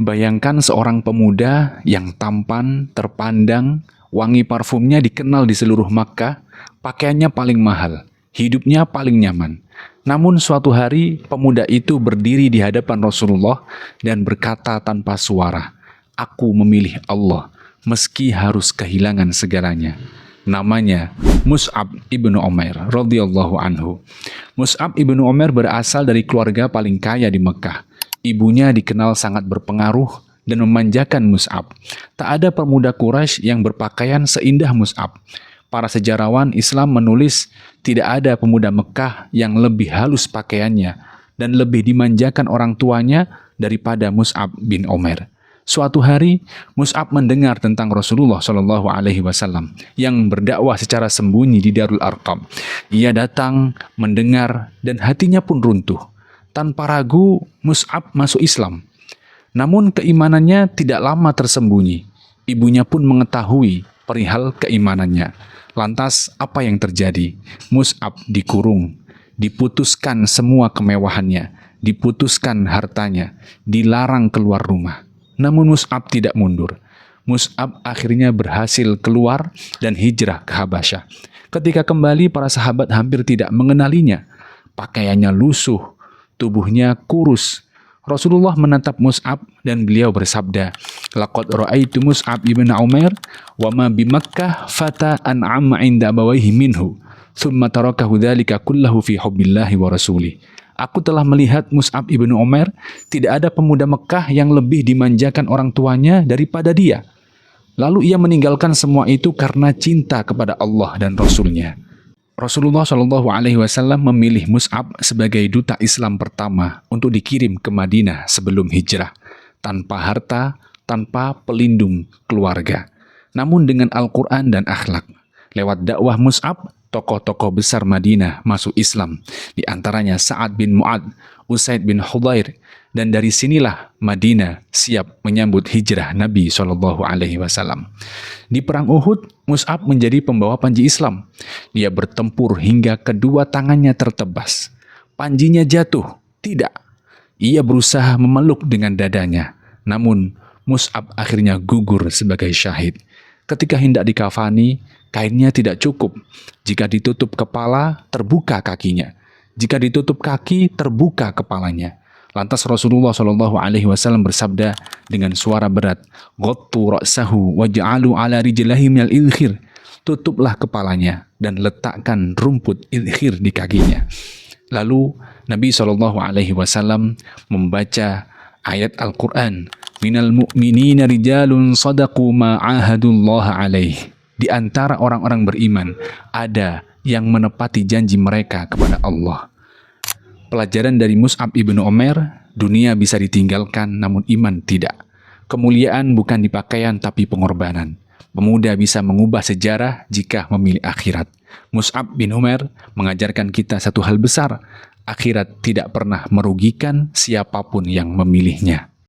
Bayangkan seorang pemuda yang tampan, terpandang, wangi parfumnya dikenal di seluruh Makkah, pakaiannya paling mahal, hidupnya paling nyaman. Namun suatu hari pemuda itu berdiri di hadapan Rasulullah dan berkata tanpa suara, "Aku memilih Allah, meski harus kehilangan segalanya." Namanya Mus'ab ibnu Umair radhiyallahu anhu. Mus'ab ibnu Umair berasal dari keluarga paling kaya di Mekah. Ibunya dikenal sangat berpengaruh dan memanjakan Mus'ab. Tak ada pemuda Quraisy yang berpakaian seindah Mus'ab. Para sejarawan Islam menulis tidak ada pemuda Mekah yang lebih halus pakaiannya dan lebih dimanjakan orang tuanya daripada Mus'ab bin Umair. Suatu hari, Mus'ab mendengar tentang Rasulullah Shallallahu Alaihi Wasallam yang berdakwah secara sembunyi di Darul Arqam. Ia datang, mendengar, dan hatinya pun runtuh. Tanpa ragu, Mus'ab masuk Islam. Namun keimanannya tidak lama tersembunyi. Ibunya pun mengetahui perihal keimanannya. Lantas apa yang terjadi? Mus'ab dikurung, diputuskan semua kemewahannya, diputuskan hartanya, dilarang keluar rumah. Namun Mus'ab tidak mundur. Mus'ab akhirnya berhasil keluar dan hijrah ke Habasyah. Ketika kembali, para sahabat hampir tidak mengenalinya. Pakaiannya lusuh, tubuhnya kurus. Rasulullah menatap Mus'ab dan beliau bersabda, "Laqad ra'aitu Mus'ab ibn Umair wa ma bi Makkah fata an'ama 'inda abawayhi minhu, thumma tarakahu dzalika kullahu fi hubbillahi wa rasulih." Aku telah melihat Mus'ab ibnu Umair, tidak ada pemuda Mekah yang lebih dimanjakan orang tuanya daripada dia. Lalu ia meninggalkan semua itu karena cinta kepada Allah dan Rasul-Nya. Rasulullah Shallallahu Alaihi Wasallam memilih Mus'ab sebagai duta Islam pertama untuk dikirim ke Madinah sebelum hijrah, tanpa harta, tanpa pelindung keluarga, namun dengan Al-Quran dan akhlak. Lewat dakwah Mus'ab, tokoh-tokoh besar Madinah masuk Islam, di antaranya Sa'ad bin Mu'ad, Usaid bin Hudhair, dan dari sinilah Madinah siap menyambut hijrah Nabi Shallallahu Alaihi Wasallam. Di perang Uhud, Mus'ab menjadi pembawa panji Islam. Dia bertempur hingga kedua tangannya tertebas. Panjinya jatuh, tidak. Ia berusaha memeluk dengan dadanya, namun Mus'ab akhirnya gugur sebagai syahid. Ketika hendak dikafani, kainnya tidak cukup. Jika ditutup kepala, terbuka kakinya. Jika ditutup kaki, terbuka kepalanya. Lantas Rasulullah Shallallahu Alaihi Wasallam bersabda dengan suara berat, "Ghattu ra'sahu waj'alu ala rijlihi minal idkhir." Tutuplah kepalanya dan letakkan rumput idkhir di kakinya. Lalu Nabi Shallallahu Alaihi Wasallam membaca ayat Al-Quran, "Minal mu'minina rijalun sadaqu ma ahadullah alaih." Di antara orang-orang beriman, ada yang menepati janji mereka kepada Allah. Pelajaran dari Mus'ab ibnu Umair, dunia bisa ditinggalkan namun iman tidak. Kemuliaan bukan di pakaian tapi pengorbanan. Pemuda bisa mengubah sejarah jika memilih akhirat. Mus'ab bin Umair mengajarkan kita satu hal besar, akhirat tidak pernah merugikan siapapun yang memilihnya.